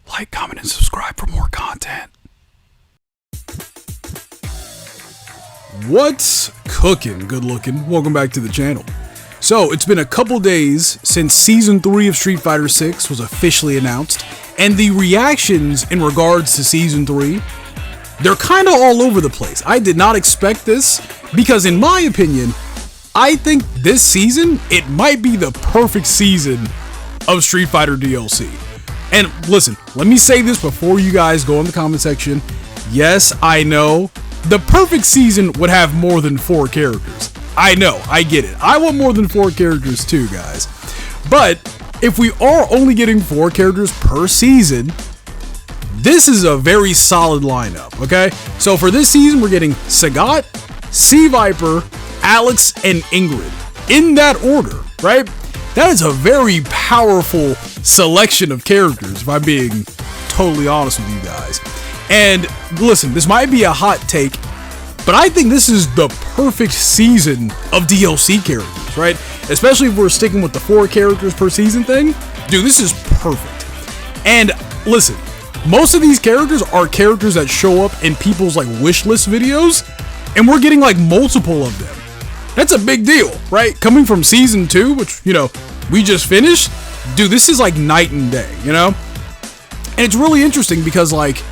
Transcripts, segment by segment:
Like, comment, and subscribe for more content. What's cooking, good looking? Welcome back to the channel. So, it's been a couple days since Season 3 of Street Fighter 6 was officially announced, and the reactions in regards to Season 3, they're kind of all over the place. I did not expect this, because in my opinion, I think this season, it might be the perfect season of Street Fighter DLC. And listen, let me say this before you guys go in the comment section. Yes, I know, the perfect season would have more than 4 characters. I know, I get it. I want more than 4 characters too, guys. But if we are only getting 4 characters per season, this is a very solid lineup, okay? So for this season, we're getting Sagat, C. Viper, Alex, and Ingrid. In that order, right? That is a very powerful selection of characters, if I'm being totally honest with you guys. And listen, this might be a hot take, but I think this is the perfect season of DLC characters, right? Especially if we're sticking with the 4 characters per season thing. Dude, this is perfect. And listen, most of these characters are characters that show up in people's like wish list videos, and we're getting like multiple of them. That's a big deal, right? Coming from Season 2, which, you know, we just finished, dude, this is like night and day, you know? And it's really interesting because, like,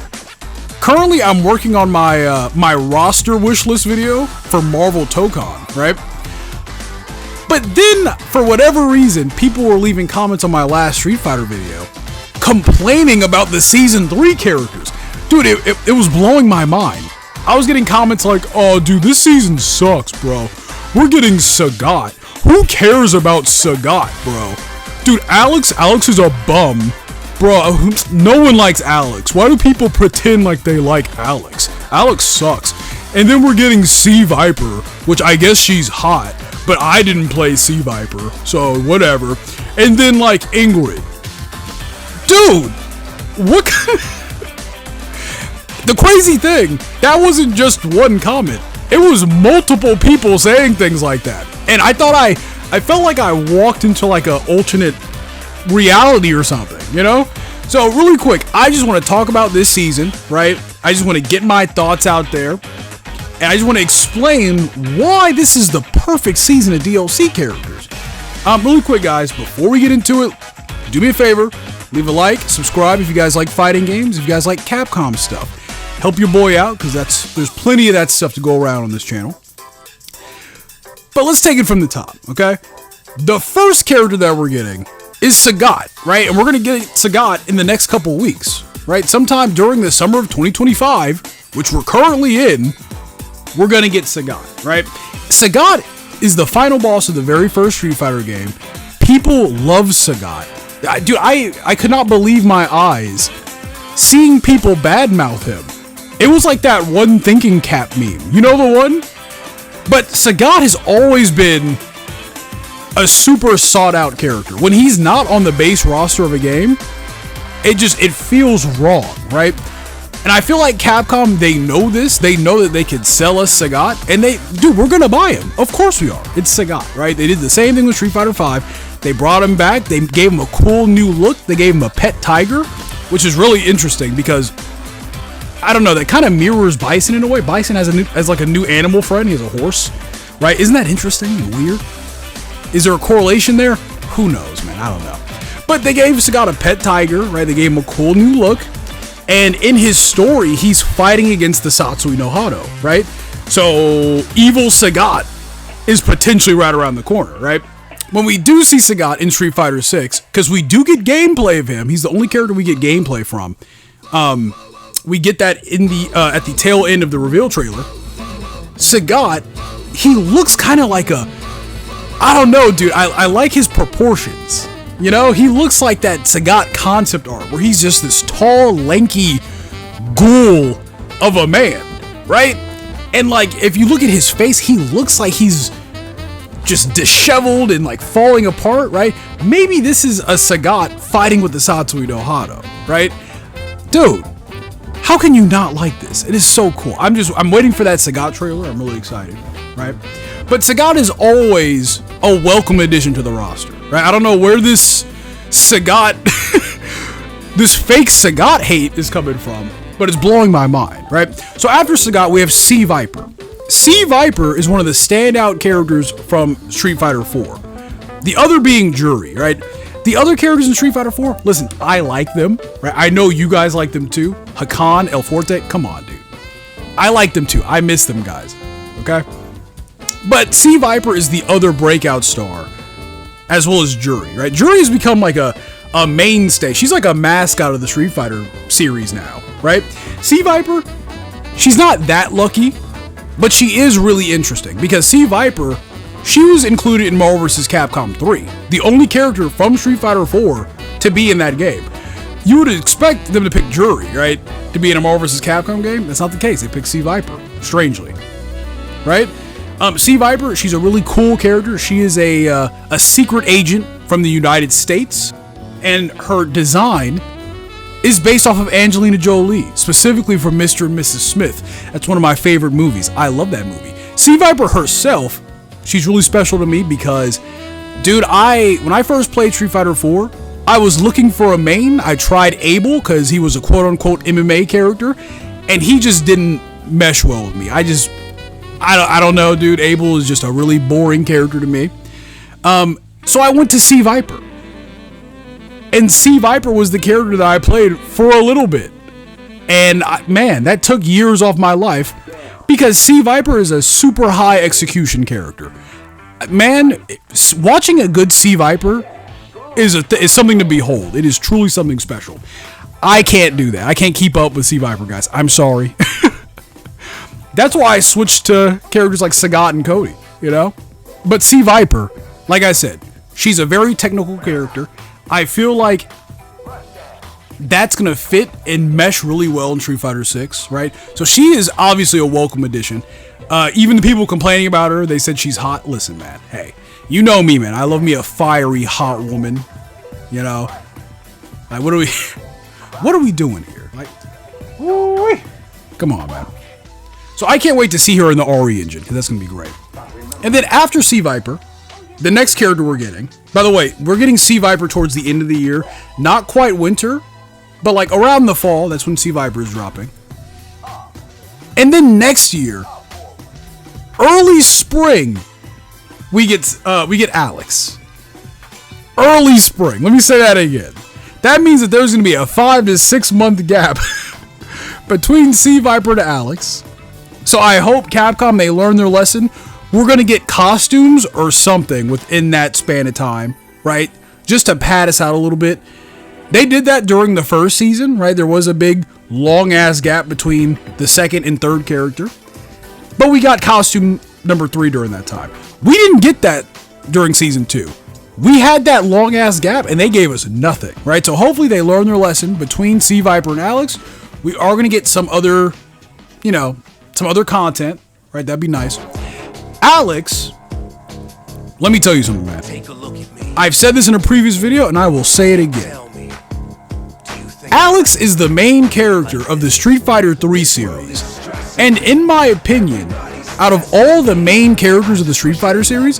currently I'm working on my my roster wishlist video for Marvel Tokon, right? But then, for whatever reason, people were leaving comments on my last Street Fighter video complaining about the Season 3 characters. Dude, it was blowing my mind. I was getting comments like, oh, dude, this season sucks, bro. We're getting Sagat. Who cares about Sagat, bro? Dude, Alex is a bum. Bro, no one likes Alex. Why do people pretend like they like Alex? Alex sucks. And then we're getting C. Viper, which I guess she's hot, but I didn't play C. Viper, so whatever. And then, like, Ingrid. Dude, what kind of... The crazy thing, that wasn't just one comment. It was multiple people saying things like that. And I thought I felt like I walked into like a alternate reality or something, you know? So really quick, I just want to talk about this season, right? I just want to get my thoughts out there. And I just want to explain why this is the perfect season of DLC characters. Really quick, guys, before we get into it, do me a favor, leave a like, subscribe if you guys like fighting games, if you guys like Capcom stuff. Help your boy out, because there's plenty of that stuff to go around on this channel. But let's take it from the top, okay? The first character that we're getting is Sagat, right? And we're going to get Sagat in the next couple weeks, right? Sometime during the summer of 2025, which we're currently in, we're going to get Sagat, right? Sagat is the final boss of the very first Street Fighter game. People love Sagat. Dude, I could not believe my eyes seeing people badmouth him. It was like that one thinking cap meme. You know the one? But Sagat has always been a super sought out character. When he's not on the base roster of a game, it feels wrong, right? And I feel like Capcom, they know this. They know that they could sell us Sagat, and dude, we're gonna buy him. Of course we are. It's Sagat, right? They did the same thing with Street Fighter 5. They brought him back. They gave him a cool new look. They gave him a pet tiger, which is really interesting because, I don't know, that kind of mirrors Bison in a way. Bison has like a new animal friend. He has a horse, right? Isn't that interesting and weird? Is there a correlation there? Who knows, man? I don't know. But they gave Sagat a pet tiger, right? They gave him a cool new look. And in his story, he's fighting against the Satsui no Hado, right? So evil Sagat is potentially right around the corner, right? When we do see Sagat in Street Fighter 6, because we do get gameplay of him, he's the only character we get gameplay from. We get that in the at the tail end of the reveal trailer. Sagat, he looks kind of like I don't know, dude. I like his proportions. You know, he looks like that Sagat concept art where he's just this tall, lanky ghoul of a man, right? And like, if you look at his face, he looks like he's just disheveled and like falling apart, right? Maybe this is a Sagat fighting with the Satsui no Hado, right? Dude, how can you not like this? It is so cool. I'm waiting for that Sagat trailer. I'm really excited, right? But Sagat is always a welcome addition to the roster, right? I don't know where this Sagat this fake Sagat hate is coming from, but it's blowing my mind, right? So after Sagat, we have C Viper. C Viper is one of the standout characters from Street Fighter 4. The other being Jury, right? The other characters in Street Fighter 4, listen, I like them, right? I know you guys like them too. Hakan, El Forte, come on, dude. I like them too. I miss them guys, okay? But C Viper is the other breakout star, as well as Jury, right? Jury has become like a mainstay. She's like a mascot of the Street Fighter series now, right? C Viper, she's not that lucky, but she is really interesting because C Viper, she was included in Marvel vs. Capcom 3, the only character from Street Fighter 4 to be in that game. You would expect them to pick Jury, right, to be in a Marvel vs. Capcom game. That's not the case. They picked C Viper, strangely, right? C Viper, she's a really cool character. She is a secret agent from the United States, and her design is based off of Angelina Jolie, specifically from Mr. and Mrs. Smith. That's one of my favorite movies. I love that movie. C Viper herself, she's really special to me because, dude, when I first played Street Fighter 4, I was looking for a main. I tried Abel because he was a quote-unquote MMA character, and he just didn't mesh well with me. I don't know, dude. Abel is just a really boring character to me. So I went to C Viper. And C Viper was the character that I played for a little bit. And man, that took years off my life because C Viper is a super high execution character. Man, watching a good C Viper is something to behold. It is truly something special. I can't do that. I can't keep up with C Viper, guys. I'm sorry. That's why I switched to characters like Sagat and Cody, you know? But C Viper, like I said, she's a very technical character. I feel like that's going to fit and mesh really well in Street Fighter 6, right? So she is obviously a welcome addition. Even the people complaining about her, they said she's hot. Listen, man, hey, you know me, man. I love me a fiery, hot woman, you know? Like, what are we doing here? Like, come on, man. So I can't wait to see her in the RE engine, because that's going to be great. And then after C Viper, the next character we're getting, by the way, we're getting C Viper towards the end of the year. Not quite winter, but like around the fall, that's when C Viper is dropping. And then next year, early spring, we get Alex. Early spring. Let me say that again. That means that there's going to be a 5 to 6 month gap between C Viper to Alex. So I hope Capcom, they learn their lesson. We're going to get costumes or something within that span of time, right? Just to pad us out a little bit. They did that during the first season, right? There was a big, long-ass gap between the second and third character. But we got costume number 3 during that time. We didn't get that during season 2. We had that long-ass gap, and they gave us nothing, right? So hopefully they learn their lesson between C Viper and Alex. We are going to get some other, some other content, right? That'd be nice. Alex, let me tell you something, man. Take a look at me. I've said this in a previous video, and I will say it again. Alex is the main character of the Street Fighter 3 series. And in my opinion, out of all the main characters of the Street Fighter series,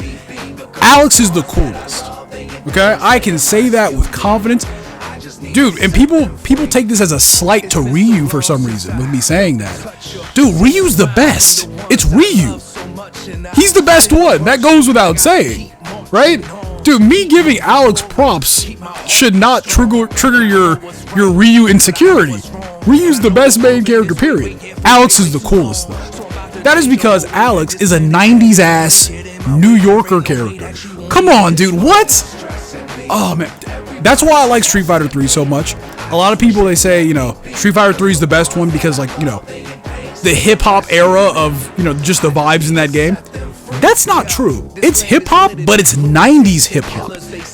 Alex is the coolest. Okay? I can say that with confidence. Dude, and people take this as a slight to Ryu for some reason with me saying that. Dude, Ryu's the best. It's Ryu. He's the best one. That goes without saying, right? Dude, me giving Alex props should not trigger your Ryu insecurity. Ryu's the best main character, period. Alex is the coolest, though. That is because Alex is a 90s ass New Yorker character. Come on, dude, what? Oh, man. That's why I like Street Fighter 3 so much. A lot of people, they say, Street Fighter 3 is the best one because, the hip-hop era of, just the vibes in that game. That's not true. It's hip-hop, but it's 90s hip-hop,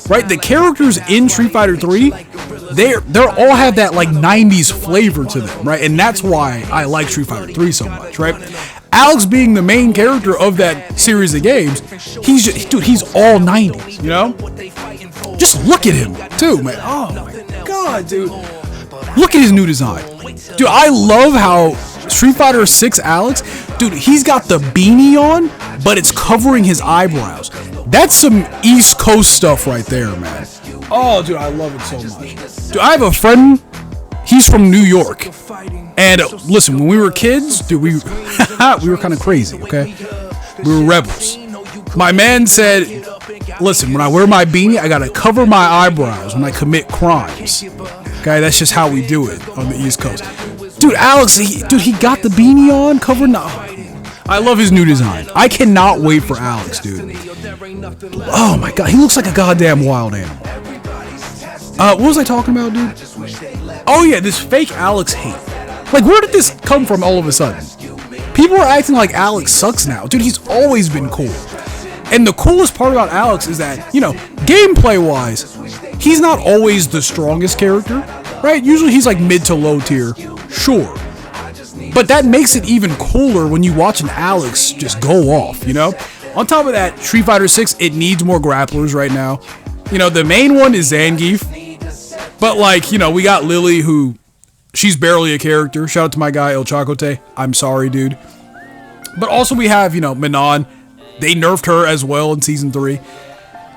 right? The characters in Street Fighter 3, they all have that, 90s flavor to them, right? And that's why I like Street Fighter 3 so much, right? Alex being the main character of that series of games, he's all 90s, Just look at him, too, man. Oh, my God, dude. Look at his new design. Dude, I love how Street Fighter 6 Alex, dude, he's got the beanie on, but it's covering his eyebrows. That's some East Coast stuff right there, man. Oh, dude, I love it so much. Dude, I have a friend He's from New York. And listen, when we were kids, dude, we were kind of crazy, okay? We were rebels. My man said, listen, when I wear my beanie, I gotta cover my eyebrows when I commit crimes. Okay, that's just how we do it on the East Coast. Dude, Alex, he got the beanie on, covering the... I love his new design. I cannot wait for Alex, dude. Oh my god, he looks like a goddamn wild animal. What was I talking about, dude? Oh yeah, this fake Alex hate. Like, where did this come from all of a sudden? People are acting like Alex sucks now. Dude, he's always been cool. And the coolest part about Alex is that, you know, gameplay-wise, he's not always the strongest character, right? Usually he's like mid to low tier, sure. But that makes it even cooler when you watch an Alex just go off, you know? On top of that, Street Fighter 6, it needs more grapplers right now. You know, the main one is Zangief. But, like, you know, we got Lily, who, she's barely a character. Shout out to my guy, El Chacote. I'm sorry, dude. But also we have, you know, Manon. They nerfed her as well in Season 3.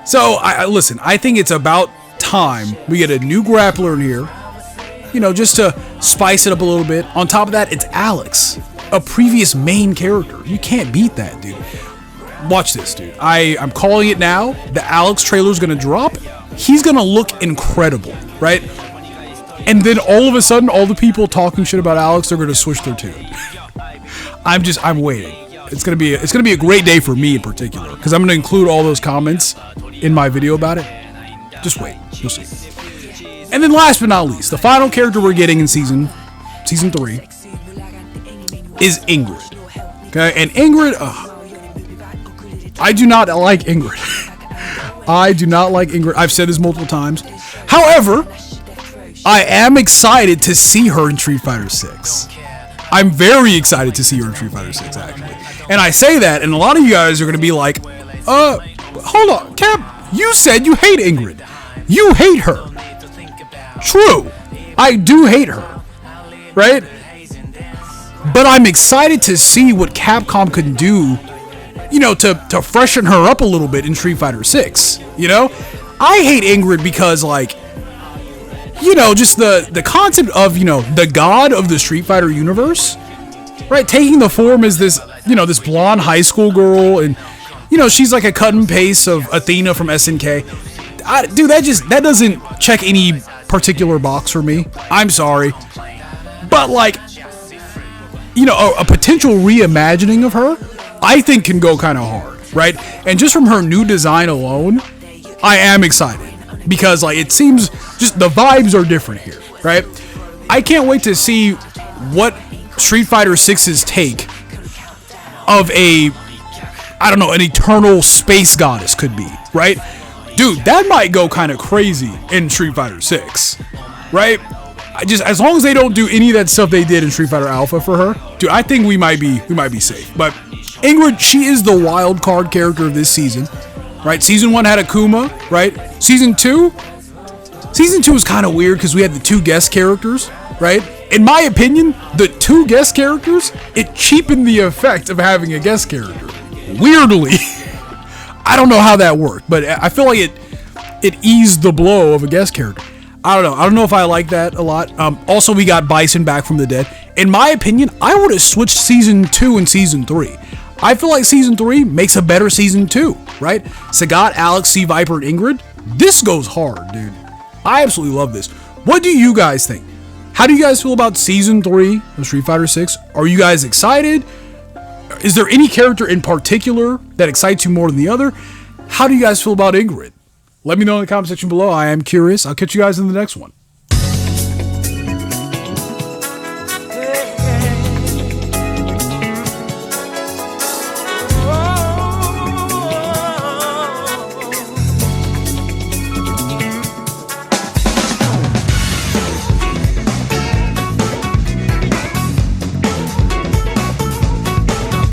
So, listen, I think it's about time we get a new grappler in here. You know, just to spice it up a little bit. On top of that, it's Alex, a previous main character. You can't beat that, dude. Watch this, dude. I'm calling it now. The Alex trailer's gonna drop. He's gonna look incredible, right? And then all of a sudden, all the people talking shit about Alex are gonna switch their tune. I'm waiting. It's gonna be a great day for me in particular, because I'm gonna include all those comments in my video about it. Just wait, you'll see. And then last but not least, the final character we're getting in season 3 is Ingrid. Okay, and Ingrid, I do not like Ingrid. I do not like Ingrid. I've said this multiple times. However, I am excited to see her in Street Fighter 6. I'm very excited to see her in Street Fighter 6, actually. And I say that, and a lot of you guys are going to be like, hold on, Cap, you said you hate Ingrid. You hate her. True. I do hate her. Right? But I'm excited to see what Capcom can do, you know, to freshen her up a little bit in Street Fighter 6. You know? I hate Ingrid because, like, you know, just the concept of, you know, the god of the Street Fighter universe, right? Taking the form as this, you know, this blonde high school girl, and, you know, she's like a cut and paste of Athena from SNK. Dude, that doesn't check any particular box for me. I'm sorry. But, like, you know, a potential reimagining of her, I think can go kind of hard, right? And just from her new design alone, I am excited. Because, like, it seems just the vibes are different here, right? I can't wait to see what Street Fighter 6's take of an eternal space goddess could be, right? Dude, that might go kind of crazy in Street Fighter 6, right? As long as they don't do any of that stuff they did in Street Fighter Alpha for her, dude, I think we might be safe. But Ingrid, she is the wild card character of this season. Right, Season 1 had Akuma, right? Season 2 was kind of weird because we had the 2 guest characters, right? In my opinion, the 2 guest characters, it cheapened the effect of having a guest character. Weirdly. I don't know how that worked, but I feel like it eased the blow of a guest character. I don't know if I like that a lot. Also, we got Bison back from the dead. In my opinion, I would have switched Season 2 and Season 3. I feel like Season 3 makes a better Season 2, right? Sagat, Alex, C. Viper, and Ingrid. This goes hard, dude. I absolutely love this. What do you guys think? How do you guys feel about Season 3 of Street Fighter 6? Are you guys excited? Is there any character in particular that excites you more than the other? How do you guys feel about Ingrid? Let me know in the comment section below. I am curious. I'll catch you guys in the next one.